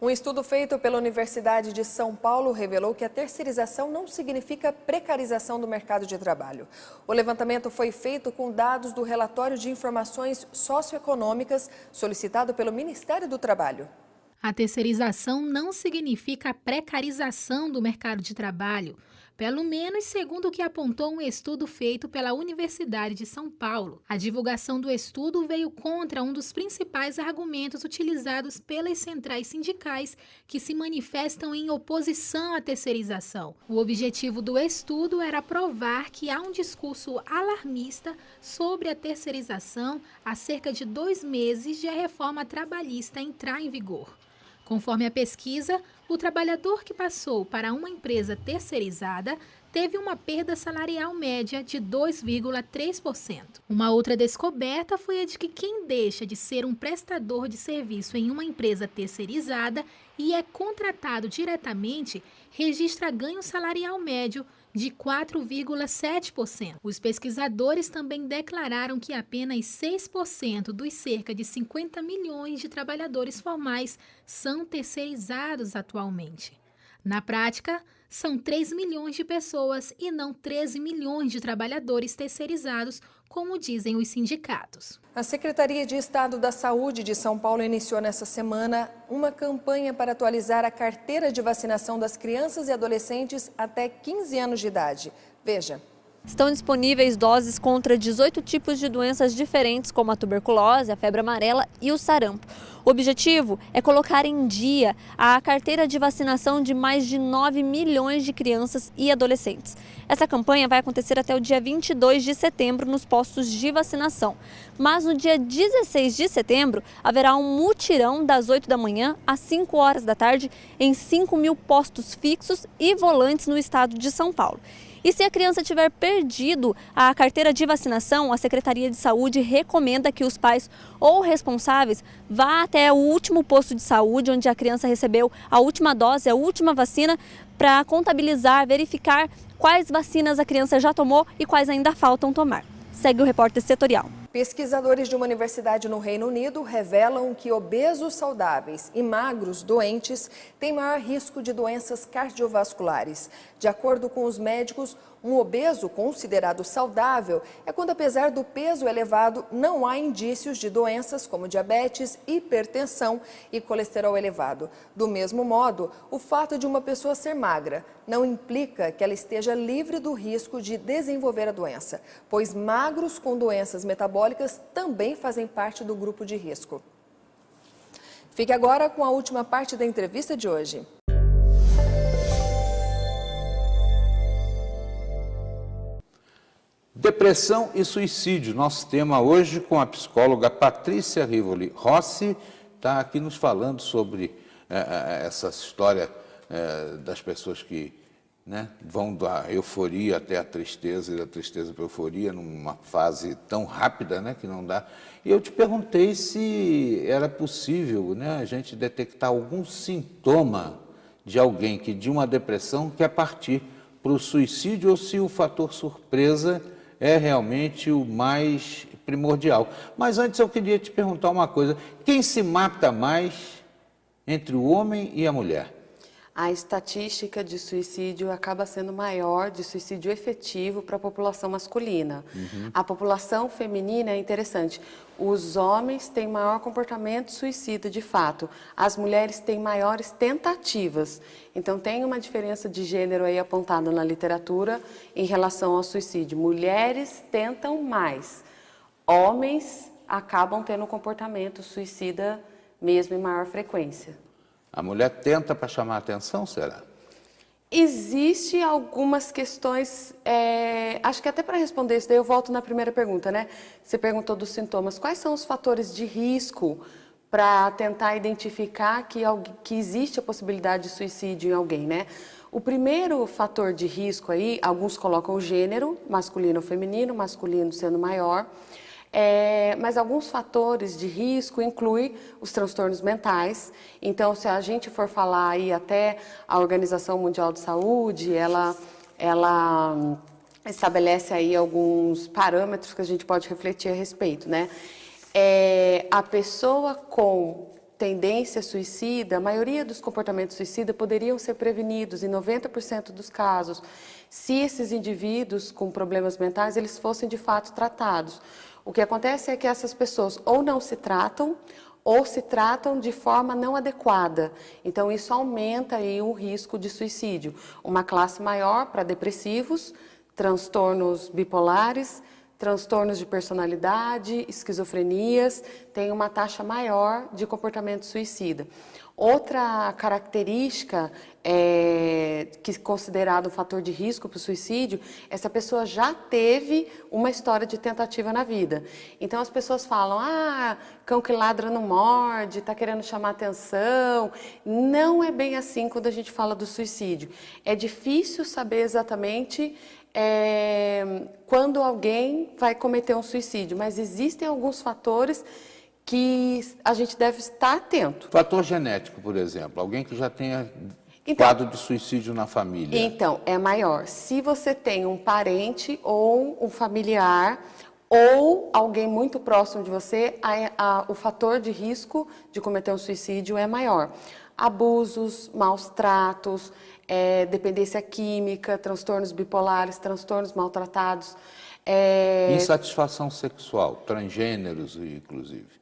Um estudo feito pela Universidade de São Paulo revelou que a terceirização não significa precarização do mercado de trabalho. O levantamento foi feito com dados do relatório de informações socioeconômicas solicitado pelo Ministério do Trabalho. A terceirização não significa a precarização do mercado de trabalho, pelo menos segundo o que apontou um estudo feito pela Universidade de São Paulo. A divulgação do estudo veio contra um dos principais argumentos utilizados pelas centrais sindicais que se manifestam em oposição à terceirização. O objetivo do estudo era provar que há um discurso alarmista sobre a terceirização há cerca de 2 meses de a reforma trabalhista entrar em vigor. Conforme a pesquisa, o trabalhador que passou para uma empresa terceirizada teve uma perda salarial média de 2,3%. Uma outra descoberta foi a de que quem deixa de ser um prestador de serviço em uma empresa terceirizada e é contratado diretamente, registra ganho salarial médio de 4,7%. Os pesquisadores também declararam que apenas 6% dos cerca de 50 milhões de trabalhadores formais são terceirizados atualmente. Na prática, são 3 milhões de pessoas e não 13 milhões de trabalhadores terceirizados, como dizem os sindicatos. A Secretaria de Estado da Saúde de São Paulo iniciou nesta semana uma campanha para atualizar a carteira de vacinação das crianças e adolescentes até 15 anos de idade. Veja. Estão disponíveis doses contra 18 tipos de doenças diferentes, como a tuberculose, a febre amarela e o sarampo. O objetivo é colocar em dia a carteira de vacinação de mais de 9 milhões de crianças e adolescentes. Essa campanha vai acontecer até o dia 22 de setembro nos postos de vacinação. Mas no dia 16 de setembro haverá um mutirão das 8 da manhã às 5 horas da tarde em 5 mil postos fixos e volantes no estado de São Paulo. E se a criança tiver perdido a carteira de vacinação, a Secretaria de Saúde recomenda que os pais ou responsáveis vá até o último posto de saúde onde a criança recebeu a última dose, a última vacina, para contabilizar, verificar quais vacinas a criança já tomou e quais ainda faltam tomar. Segue o repórter setorial. Pesquisadores de uma universidade no Reino Unido revelam que obesos saudáveis e magros doentes têm maior risco de doenças cardiovasculares. De acordo com os médicos, um obeso considerado saudável é quando, apesar do peso elevado, não há indícios de doenças como diabetes, hipertensão e colesterol elevado. Do mesmo modo, o fato de uma pessoa ser magra não implica que ela esteja livre do risco de desenvolver a doença, pois magros com doenças metabólicas também fazem parte do grupo de risco. Fique agora com a última parte da entrevista de hoje. Depressão e suicídio, nosso tema hoje com a psicóloga Patrícia Rivoli Rossi, está aqui nos falando sobre essa história das pessoas que vão da euforia até a tristeza e da tristeza para a euforia numa fase tão rápida que não dá. E eu te perguntei se era possível a gente detectar algum sintoma de alguém que de uma depressão quer partir para o suicídio ou se o fator surpresa é realmente o mais primordial. Mas antes eu queria te perguntar uma coisa. Quem se mata mais entre o homem e a mulher? A estatística de suicídio acaba sendo maior, de suicídio efetivo, para a população masculina. A população feminina é interessante. Os homens têm maior comportamento suicida, de fato. As mulheres têm maiores tentativas. Então, tem uma diferença de gênero aí apontada na literatura em relação ao suicídio. Mulheres tentam mais. Homens acabam tendo um comportamento suicida mesmo em maior frequência. A mulher tenta para chamar a atenção, será? Existem algumas questões, acho que até para responder isso, daí eu volto na primeira pergunta, Você perguntou dos sintomas. Quais são os fatores de risco para tentar identificar que existe a possibilidade de suicídio em alguém, O primeiro fator de risco aí, alguns colocam o gênero, masculino ou feminino, masculino sendo maior. Mas alguns fatores de risco incluem os transtornos mentais. Então, se a gente for falar aí até a Organização Mundial de Saúde, ela estabelece aí alguns parâmetros que a gente pode refletir a respeito, A pessoa com tendência suicida, a maioria dos comportamentos suicidas poderiam ser prevenidos em 90% dos casos, se esses indivíduos com problemas mentais eles fossem de fato tratados. O que acontece é que essas pessoas ou não se tratam, ou se tratam de forma não adequada. Então, isso aumenta aí o risco de suicídio. Uma classe maior para depressivos, transtornos bipolares, transtornos de personalidade, esquizofrenias, tem uma taxa maior de comportamento suicida. Outra característica que é considerado um fator de risco para o suicídio, essa pessoa já teve uma história de tentativa na vida. Então as pessoas falam, cão que ladra não morde, está querendo chamar atenção. Não é bem assim quando a gente fala do suicídio. É difícil saber exatamente quando alguém vai cometer um suicídio, mas existem alguns fatores que a gente deve estar atento. Fator genético, por exemplo, alguém que já tenha quadro de suicídio na família. Então, é maior. Se você tem um parente ou um familiar ou alguém muito próximo de você, o fator de risco de cometer um suicídio é maior. Abusos, maus tratos, dependência química, transtornos bipolares, transtornos maltratados. Insatisfação sexual, transgêneros, inclusive.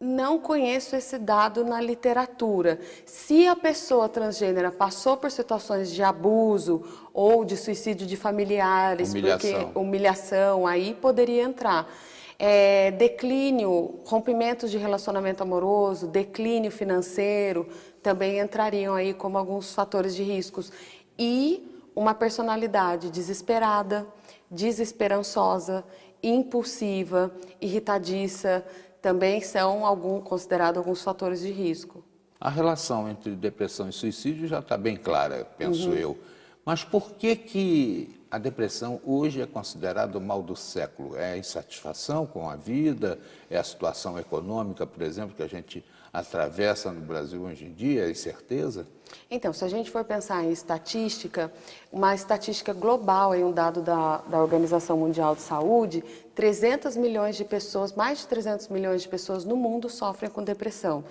Não conheço esse dado na literatura. Se a pessoa transgênera passou por situações de abuso ou de suicídio de familiares, humilhação, aí poderia entrar. Declínio, rompimentos de relacionamento amoroso, declínio financeiro, também entrariam aí como alguns fatores de riscos. E uma personalidade desesperada, desesperançosa, impulsiva, irritadiça, também são considerados alguns fatores de risco. A relação entre depressão e suicídio já está bem clara, penso eu. Mas por que a depressão hoje é considerada o mal do século? É a insatisfação com a vida? É a situação econômica, por exemplo, que a gente atravessa no Brasil hoje em dia? É incerteza? Então, se a gente for pensar em estatística, uma estatística global, um dado da Organização Mundial de Saúde, 300 milhões de pessoas, mais de 300 milhões de pessoas no mundo sofrem com depressão.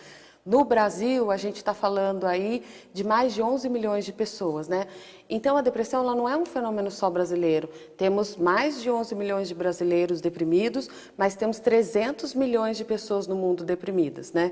No Brasil, a gente está falando aí de mais de 11 milhões de pessoas, né? Então, a depressão ela não é um fenômeno só brasileiro. Temos mais de 11 milhões de brasileiros deprimidos, mas temos 300 milhões de pessoas no mundo deprimidas, né?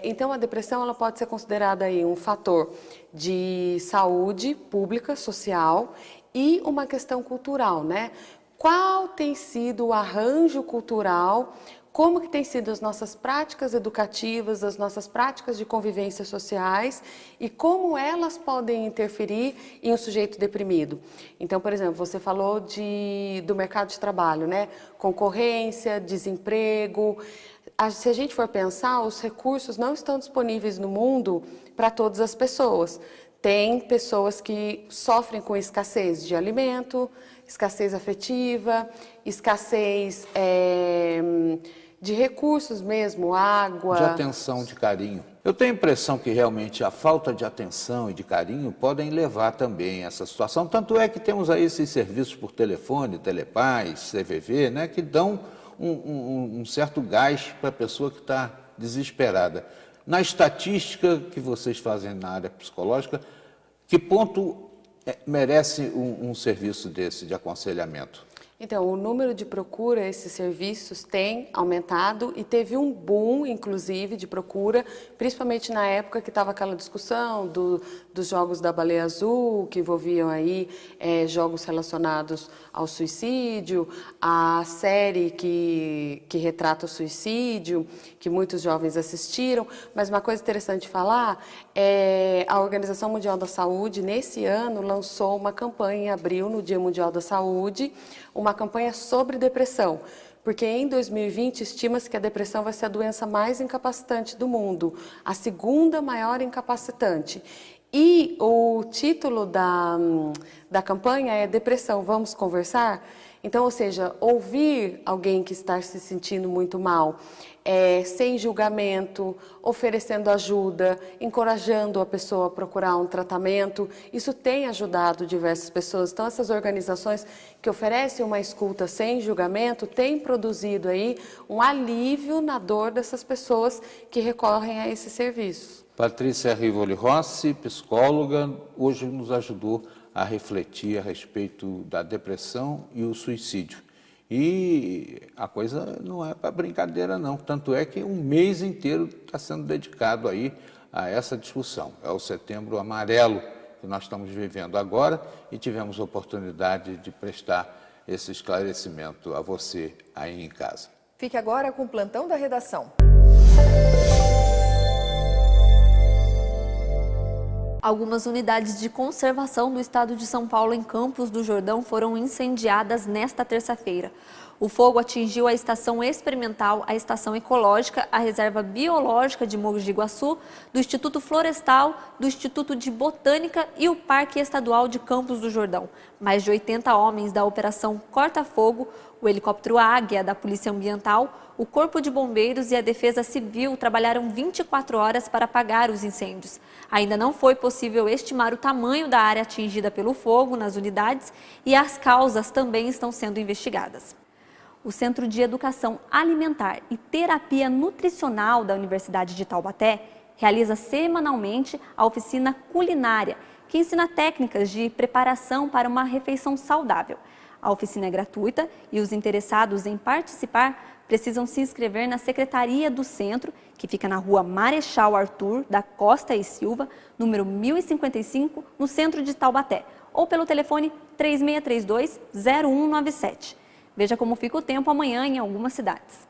Então, a depressão ela pode ser considerada aí um fator de saúde pública, social e uma questão cultural, né? Qual tem sido o arranjo cultural? Como que tem sido as nossas práticas educativas, as nossas práticas de convivência sociais e como elas podem interferir em um sujeito deprimido. Então, por exemplo, você falou do mercado de trabalho, né? Concorrência, desemprego. Se a gente for pensar, os recursos não estão disponíveis no mundo para todas as pessoas. Tem pessoas que sofrem com escassez de alimento, escassez afetiva, escassez de recursos mesmo, água. De atenção, de carinho. Eu tenho a impressão que realmente a falta de atenção e de carinho podem levar também a essa situação. Tanto é que temos aí esses serviços por telefone, Telepaz, CVV, né, que dão um certo gás para a pessoa que está desesperada. Na estatística que vocês fazem na área psicológica, que ponto merece um serviço desse de aconselhamento? Então, o número de procura, esses serviços tem aumentado e teve um boom, inclusive, de procura, principalmente na época que estava aquela discussão dos jogos da baleia azul, que envolviam aí jogos relacionados ao suicídio, a série que retrata o suicídio, que muitos jovens assistiram. Mas uma coisa interessante de falar a Organização Mundial da Saúde, nesse ano, lançou uma campanha em abril, no Dia Mundial da Saúde, uma campanha sobre depressão, porque em 2020 estima-se que a depressão vai ser a doença mais incapacitante do mundo, a segunda maior incapacitante. E o título da campanha é Depressão, vamos conversar? Então, ou seja, ouvir alguém que está se sentindo muito mal, sem julgamento, oferecendo ajuda, encorajando a pessoa a procurar um tratamento, isso tem ajudado diversas pessoas. Então, essas organizações que oferecem uma escuta sem julgamento têm produzido aí um alívio na dor dessas pessoas que recorrem a esses serviços. Patrícia Rivoli Rossi, psicóloga, hoje nos ajudou a refletir a respeito da depressão e o suicídio. E a coisa não é para brincadeira não, tanto é que um mês inteiro está sendo dedicado aí a essa discussão. É o Setembro Amarelo que nós estamos vivendo agora e tivemos a oportunidade de prestar esse esclarecimento a você aí em casa. Fique agora com o plantão da redação. Algumas unidades de conservação do estado de São Paulo em Campos do Jordão foram incendiadas nesta terça-feira. O fogo atingiu a estação experimental, a estação ecológica, a reserva biológica de Mogi de Guaçu, do Instituto Florestal, do Instituto de Botânica e o Parque Estadual de Campos do Jordão. Mais de 80 homens da Operação Corta Fogo, o helicóptero Águia da Polícia Ambiental, o Corpo de Bombeiros e a Defesa Civil trabalharam 24 horas para apagar os incêndios. Ainda não foi possível estimar o tamanho da área atingida pelo fogo nas unidades e as causas também estão sendo investigadas. O Centro de Educação Alimentar e Terapia Nutricional da Universidade de Taubaté realiza semanalmente a oficina culinária, que ensina técnicas de preparação para uma refeição saudável. A oficina é gratuita e os interessados em participar precisam se inscrever na Secretaria do Centro, que fica na Rua Marechal Arthur da Costa e Silva, número 1055, no centro de Taubaté, ou pelo telefone 3632-0197. Veja como fica o tempo amanhã em algumas cidades.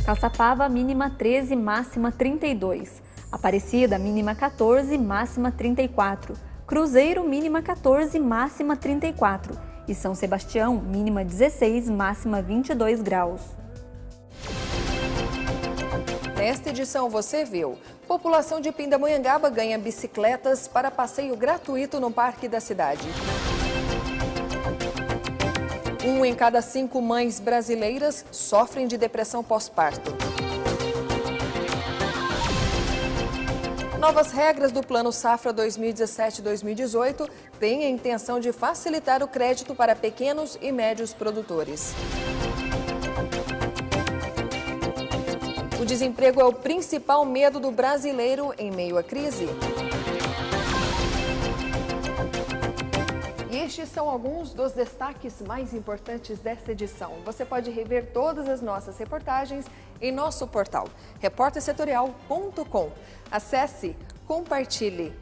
Caçapava, mínima 13, máxima 32. Aparecida, mínima 14, máxima 34. Cruzeiro, mínima 14, máxima 34. E São Sebastião, mínima 16, máxima 22 graus. Nesta edição você viu: população de Pindamonhangaba ganha bicicletas para passeio gratuito no parque da cidade. 1 em cada 5 mães brasileiras sofrem de depressão pós-parto. Novas regras do Plano Safra 2017-2018 têm a intenção de facilitar o crédito para pequenos e médios produtores. O desemprego é o principal medo do brasileiro em meio à crise. E estes são alguns dos destaques mais importantes desta edição. Você pode rever todas as nossas reportagens em nosso portal repórtersetorial.com. Acesse, compartilhe.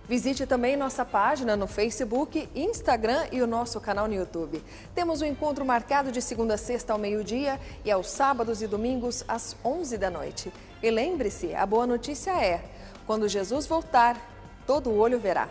Visite também nossa página no Facebook, Instagram e o nosso canal no YouTube. Temos um encontro marcado de segunda a sexta ao meio-dia e aos sábados e domingos às 11 da noite. E lembre-se, a boa notícia é: quando Jesus voltar, todo olho verá.